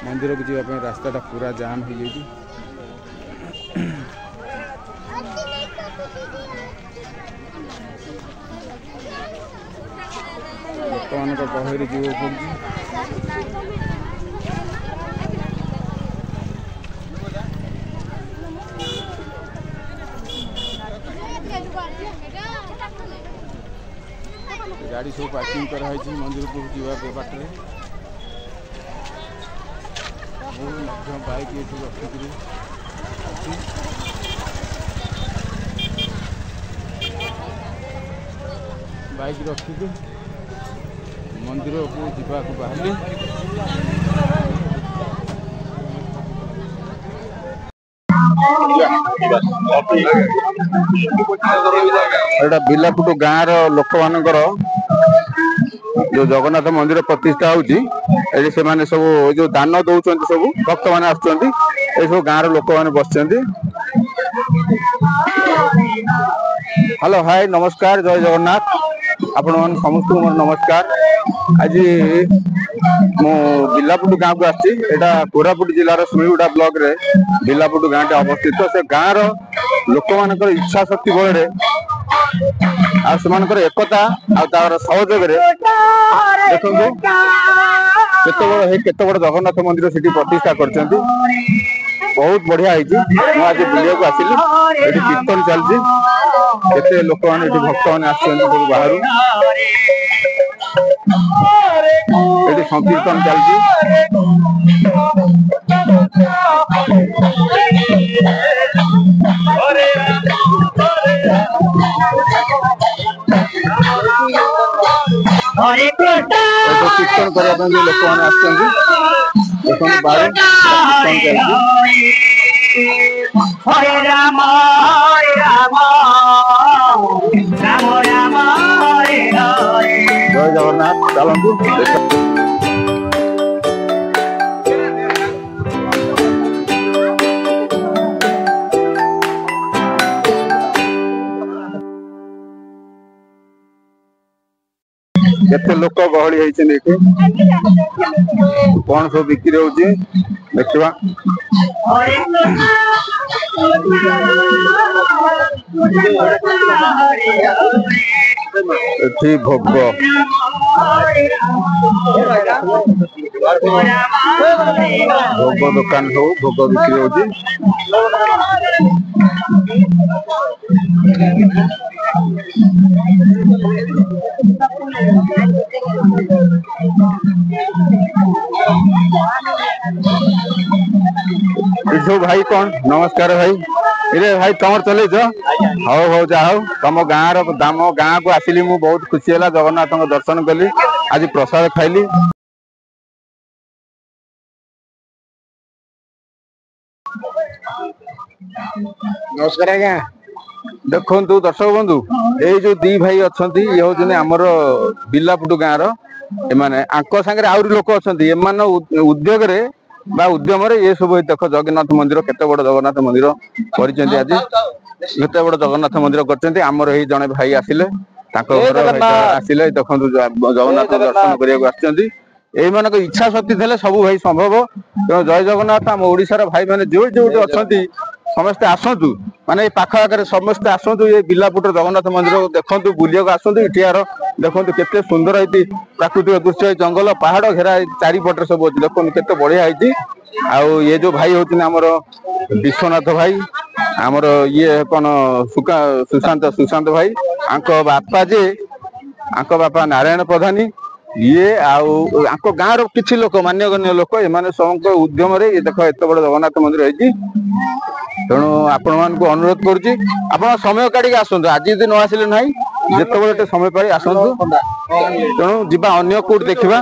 मंदिर को जावाई रास्ता पूरा जाम हो जाए। लोक मान गहरी जीव पड़ी गाड़ी सब पार्किंग कराई मंदिर को जावाई बाटे बाइक ये रखिक बाइक रखिक मंदिर को जावाक बाहर बिलापुट गाँव लोक मान जो जगन्नाथ मंदिर प्रतिष्ठा होती सब जो दान दौरान सब भक्त मैंने आसो गाँव लोक मैंने बस। हेलो हाय नमस्कार जय जगन्नाथ आपण समस्त मोर नमस्कार। आज मु बिलापुट गाँव को आटा कोरापुट जिलार सुमिगुड़ा ब्लॉक रे बिलापुट गाँव अवस्थित से गाँव लोक मान इच्छा शक्ति बल एकता आर सहयोग देखो केत बड़ जगन्नाथ मंदिर से प्रतिष्ठा कर बहुत बढ़िया आज बुलिया आसिली ये कीर्तन चलती केते लोक मैंने भक्त मैंने सब बाहर ये संकीर्तन चलती कीर्तन करने लोक मैंने बाहर हरे राम राम राम हरे हरे। जय जगन्नाथ चलतु केते लोक गहली होती कौन सब बिक्री होची देखा भोग भोग दुकान सब भोग बिक्री होची भाई कौन नमस्कार भाई इरे भाई तुम चल हौ हौ जाओ तुम गाँव दाम गाँव को आसिली मु बहुत खुशी है जगन्नाथ दर्शन कली आज प्रसाद खाइली। नमस्कार आज्ञा देखु दर्शक बंधु ये जो दी भाई अच्छा ये हूँ आमर बिलापुट गाँव एमाने आंको सांगे आउरी लोक अच्छा उद्योग उद्यम ये सब देख जगन्नाथ मंदिर केते बड़ जगन्नाथ मंदिर कर आज केते बड़ जगन्नाथ मंदिर कर आमर ही जड़े भाई आसिले आसिले देखो जगन्नाथ दर्शन करने यही मान इच्छा शक्ति थे सब भाई संभव जय जगन्नाथ आम ओडिशार भाई मैंने जो जो अच्छा समस्ते आसतु माने पाख आगे समस्ते आसतु ये बिलापुट जगन्नाथ मंदिर देखु बुलिया आसतु इटियार देखो केते सुंदर है प्राकृतिक दृश्य जंगल पहाड़ घेरा चारिपटे सब अच्छे देखो केते बढ़िया है। आउ ये जो भाई होती आमर विश्वनाथ भाई आमर ये कौन सुशांत भाई आंक बापा जे आंक बापा नारायण प्रधानी ये आंक गाँव किसी लोक मान्यगण्य लोक एमाने सब उद्यम ये देख एत बड़ जगन्नाथ मंदिर है तेणु आपण मान अनुरोध करुच्ची आप समय काढ़ी आसतु आज यदि न आसिले ना जिते समय पाई आसतु तेणु जीवा अन्य कोट देखा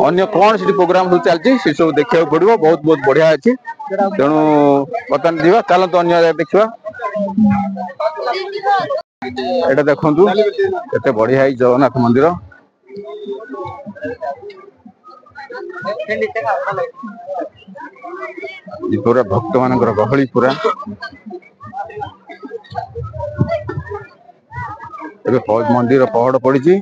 अन्य कौन सी प्रोग्राम सब चलती से सब देखा पड़ो बहुत बहुत बढ़िया अच्छी तेणु बर्तमान जीवा चलते अन्य जगह देखा एटा देखु केते बढ़िया है जगन्नाथ मंदिर पूरा भक्त मान गहली पूरा मंदिर पहड़ पड़ी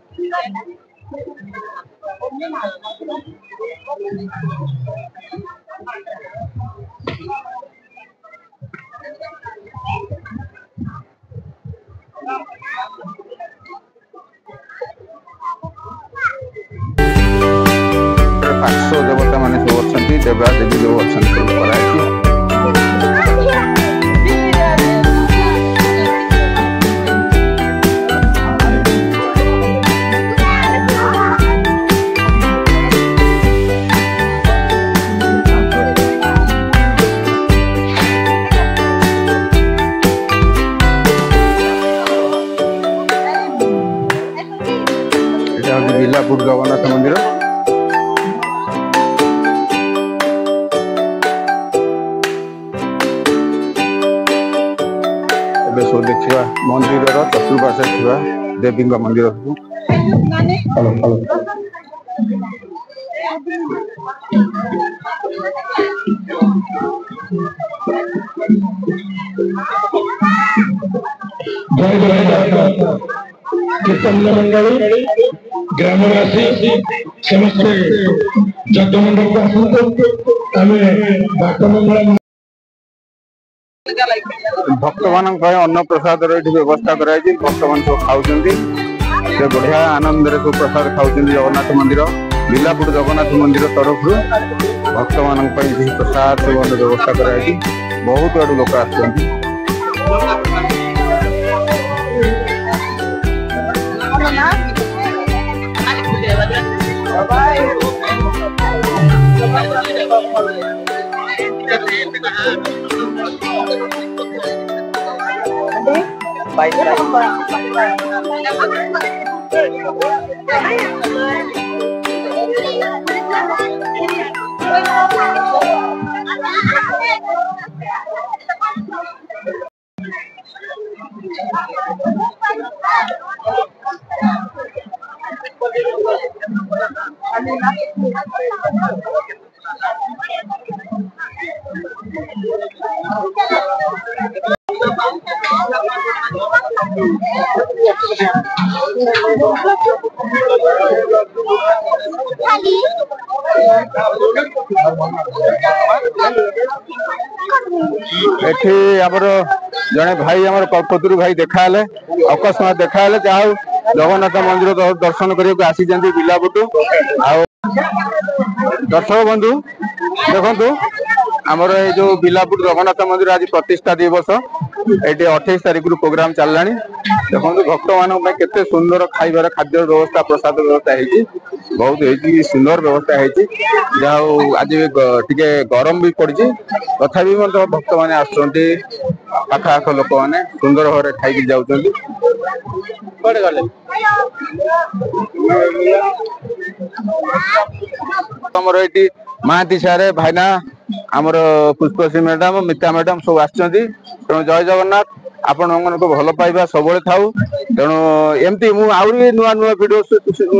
सेवा देवी जो अच्छा कराई। बिलापुर जगन्नाथ मंदिर सब देखा मंदिर चतुर्पाशे थी देवी मंदिर को कीर्तन मंडली ग्रामवासी समस्त जगमंडल को भक्त मान अन्न प्रसाद व्यवस्था कराई भक्त मान सब खाऊँ से बढ़िया आनंद सब प्रसाद खाऊँ जगन्नाथ मंदिर बिलापुर जगन्नाथ मंदिर तरफ भक्त मान प्रसाद सब व्यवस्था कराई बहुत आड़ू लोक आ जड़े भाई आम कल्पतरु भाई देखा अकस्मात देखा जहाँ जगन्नाथ मंदिर दर्शन करने आसी बिलापुर दर्शक बंधु देखु आमर ये जो बिलापुर जगन्नाथ मंदिर आज प्रतिष्ठा दिवस ये 28 तारीख रु प्रोग्राम चललानी देखो भक्त मान केते सुंदर खाइबार खाद्य व्यवस्था प्रसाद व्यवस्था है बहुत सुंदर व्यवस्था है जहाँ आज टे गरम भी पड़ी तथा भक्त मैंने आसुँच आखाख लोक मैंने सुंदर भाव खाई जाऊँच ये महांती सारे भाईना आमर पुष्पश्री मैडम मिता मैडम सब आसुँच तेणु जय जगन्नाथ आपण को भल पाइबा सब थाऊ तेणु एमती मु आउरी नुआ नुआ वीडियो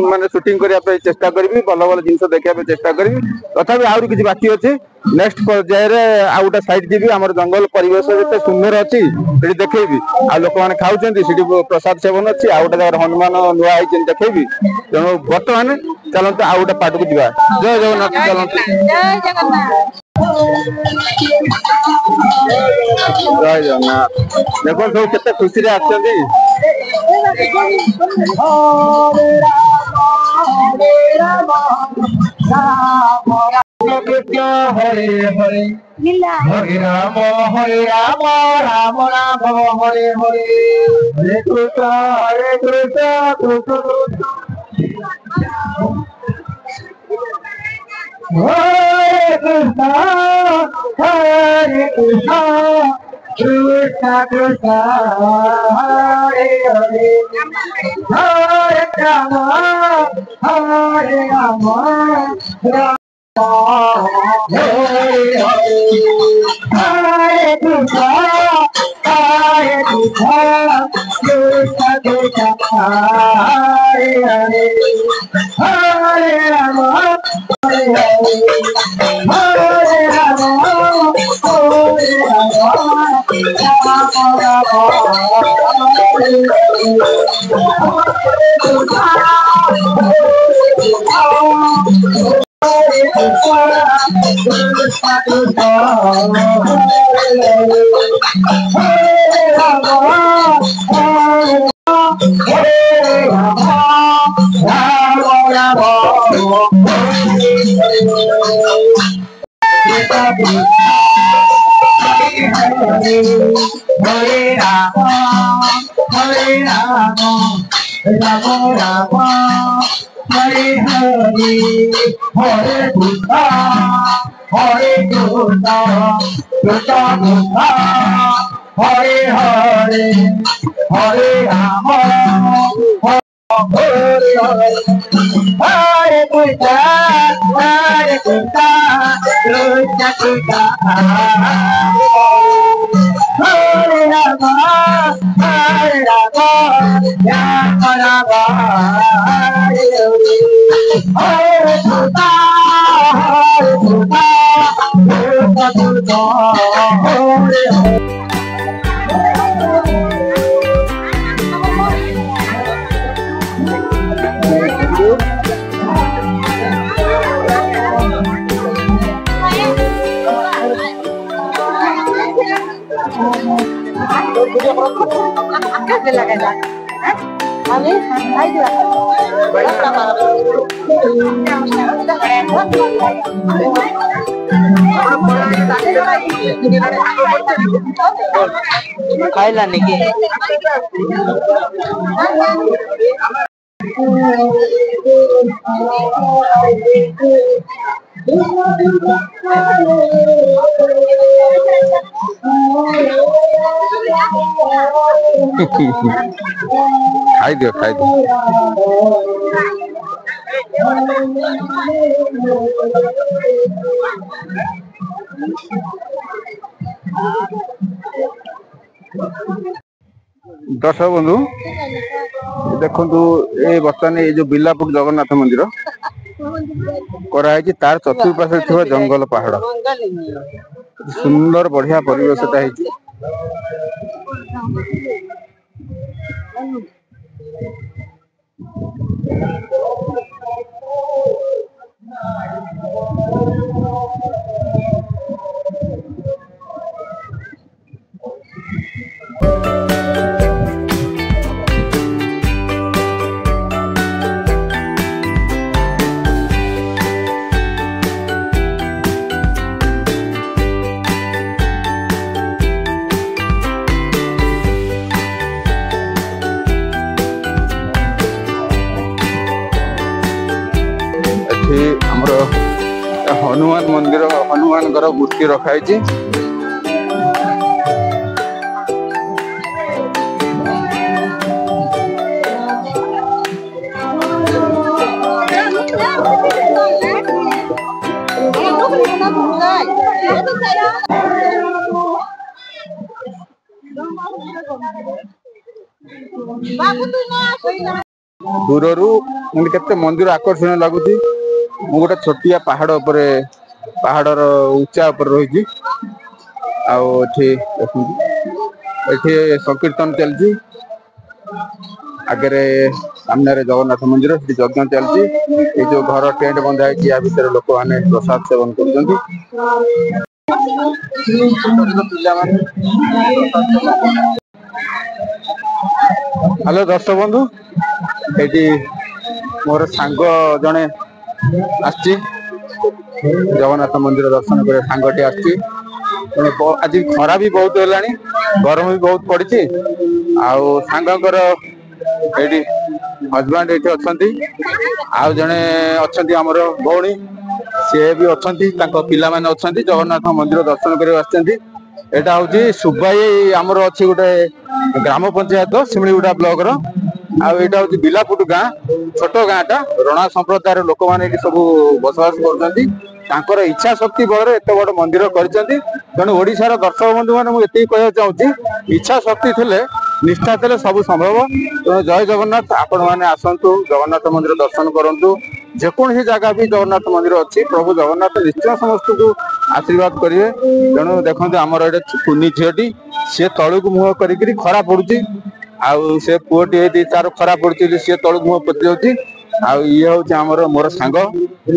माने शूटिंग करने चेष्टा करी भल भल जिन देखा चेष्टा करी तथापि आउरी किछि बाकी अछि नेक्स्ट पर्याय रे आ गोटे साइड जीवी आमर जंगल परिवेश जते सुंदर अच्छी से देखेबी आ लोक मैंने खाऊँ प्रसाद सेवन अच्छी आ गोटे जगह हनुमान नुआ है देखेबी तेणु बर्तमान चलते आ गोटे पाट को जीवा जय जगन्नाथ चलते जय जगन्नाथ देखो सब केते खुशी रे आछथि हरे हरे हरे राम राम राम हरे हरे हरे कृष्ण कृष्ण कृष्ण हरे कृष्ण कृष्ण कृष्ण हरे हरे हरे राम राम हरे हरे हरे कृष्ण कृष्ण कृष्ण हरे हरे हरे राम हरे Hare Rama, Hare Rama, Rama Rama, Hare Hare, Hare Krishna, Hare Krishna, Krishna Krishna, Hare Hare, Hare Rama, Hare Hare, Hare Krishna, Hare Krishna, Krishna Krishna, Hare Rama, Hare Rama, Rama Rama, Hare Hare, Hare Krishna, Hare Krishna, Krishna Krishna, Hare Hare. खाइला निकी खाई दियो खाई दियो दर्शक बंधु देखु ये बर्तमान ये जो बिलापुर जगन्नाथ मंदिर कराई तार चतुर्पार्श्व थिबा जंगल पहाड़ सुंदर बढ़िया परिवेश है। हमर हनुमान मंदिर हनुमान मूर्ति रखाई दूररू केते मंदिर आकर्षण लगुच मु गोटे छोटिया पहाड़ उपरे पहाड़र उच्चा उपर रही एठी संकीर्तन चलती आगे सामने जगन्नाथ मंदिर यज्ञ चलती ये जो घर टेंट बंधा है या भीतर लोक मैंने प्रसाद सेवन कर। हेलो दर्शक बंधु ये मोर सांग जड़े आसची जगन्नाथ मंदिर दर्शन कर सांगटी आसची आज खरा भी बहुत है गरम भी बहुत पड़ी सांगर ये हजबैंड ये अच्छा जड़े अच्छा आमर भौणी सी भी अच्छा पिला माने अच्छा जगन्नाथ मंदिर दर्शन कर एटा हूँ सुबाई आमर अच्छी गोटे ग्राम पंचायत सिमलीगुड़ा ब्लॉक रो आईटा हूँ बिलापुट गाँ छोट गाँटा रणा संप्रदाय लोक मैंने सब बसवास कर इच्छा शक्ति बल एत बड़ मंदिर कर तेणु ओडिशार दर्शक बंधु मैंने मुझे कहना चाहूँगी इच्छा शक्ति थे निष्ठा थे सब संभव। तेणु जय जगन्नाथ आपण मैंने आसतु जगन्नाथ मंदिर दर्शन करूँ जेकोसी जगह भी जगन्नाथ मंदिर अच्छी प्रभु जगन्नाथ निश्चय समस्त को आशीर्वाद करेंगे। तेणु देखते आमर ये कुनी झीटी सी तलू मुह कर खरा पड़ुची आउ से पुओटी तार खरा पड़ी सी तलू मुह पोति जाऊँगी ये हूँ आमर मोर सांग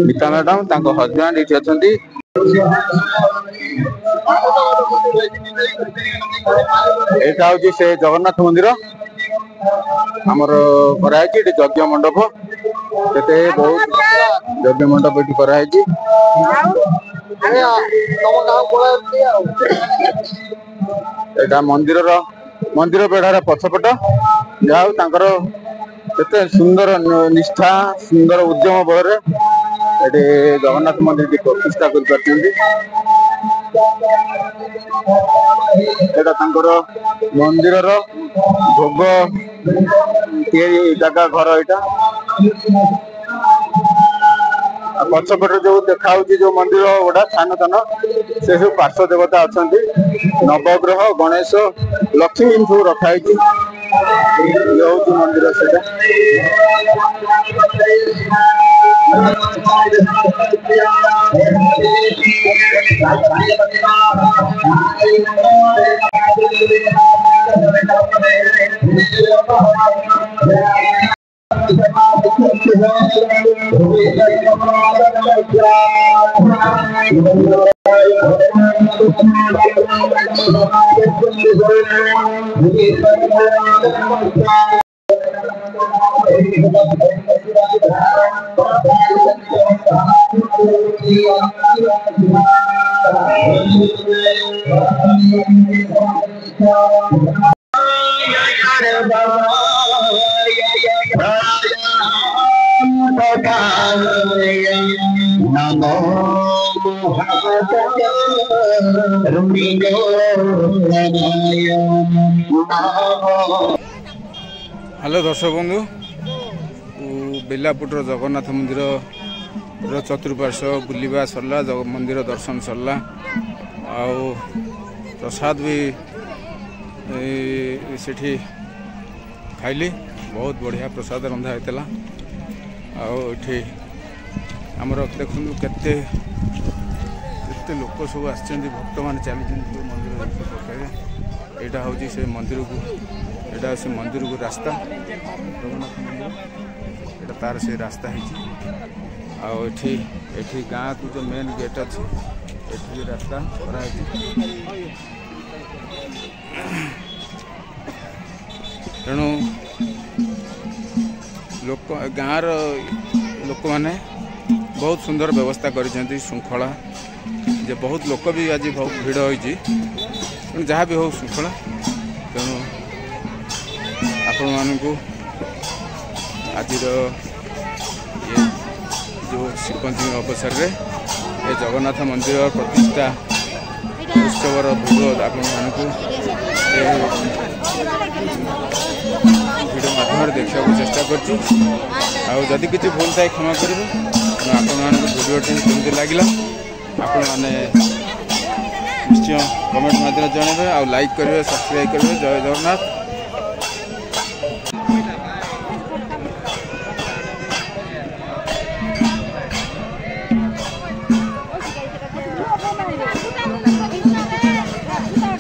मीता मैडम हजबैंड ये अच्छा यहाँ हूँ से जगन्नाथ मंदिर आमर कराई यज्ञ मंडप बहुत यज्ञ मंडप ये कराई मंदिर बेढ़ार पछपट जहाँ केते सुंदर निष्ठा सुंदर उद्यम बल ये जगन्नाथ मंदिर की प्रतिष्ठा कर मंदिर भोग जगह घर यहाँ पछपट जो देखा जो मंदिर गुड़ा थान थान से सब पार्श्व देवता अच्छा नवग्रह गणेश लक्ष्मी सब रखाई ये हूँ मंदिर से हेलो दर्शक बंधु बेलापुटर जगन्नाथ मंदिर चतुर्पार्श्व बुलवा सरला मंदिर दर्शन सरला आउ प्रसाद भी सेठी खाइली बहुत बढ़िया प्रसाद रंधा होता आठी आमर देखु केते लोक सब आसछन भक्त मान चली मंदिर पकड़े यहाँ हूँ से मंदिर को यहाँ से मंदिर को रास्ता जगन्नाथ मंदिर यहाँ तार से रास्ता है गाँ को जो मेन गेट अच्छे ये रास्ता तेणु लोक गाँव लोक मैंने बहुत सुंदर व्यवस्था कर श्रृंखला जे बहुत लोक भी आज बहुत भिड़ होती जहाँ भी हो श्रृंखला तेणु आपण मानू आज ये जो श्रीपंचमी अवसर रे ये जगन्नाथ मंदिर प्रतिष्ठा उत्सवर भोग आपण मानू वीडियो माध्यम देखा चेष्टा करी किसी भूल थाए क्षमा करेंगे आपण भिडियोटी केमती लगे आपण मैंने निश्चय कमेंट माध्यम जनइबे आ लाइक करेंगे सब्सक्राइब करेंगे। जय जगन्नाथ।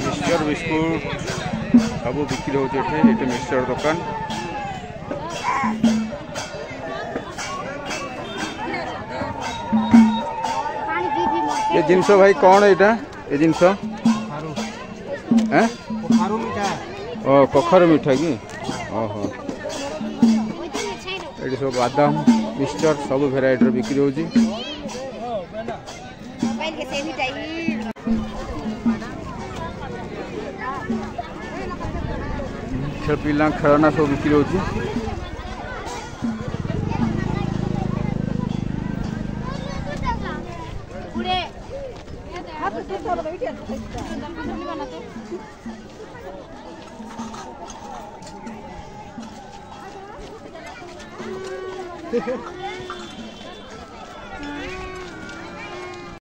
मिक्सचर बिस्कुट सब बिक्री होते ये मिक्सचर दुकान ये जिनस भाई कौन एटा ये जिनस कखारू मिठा कि ओहो ये सब बादाम मिक्सचर सब भेराइटर बिक्री होची पिला खेलना सब बिक्री होची Hehehe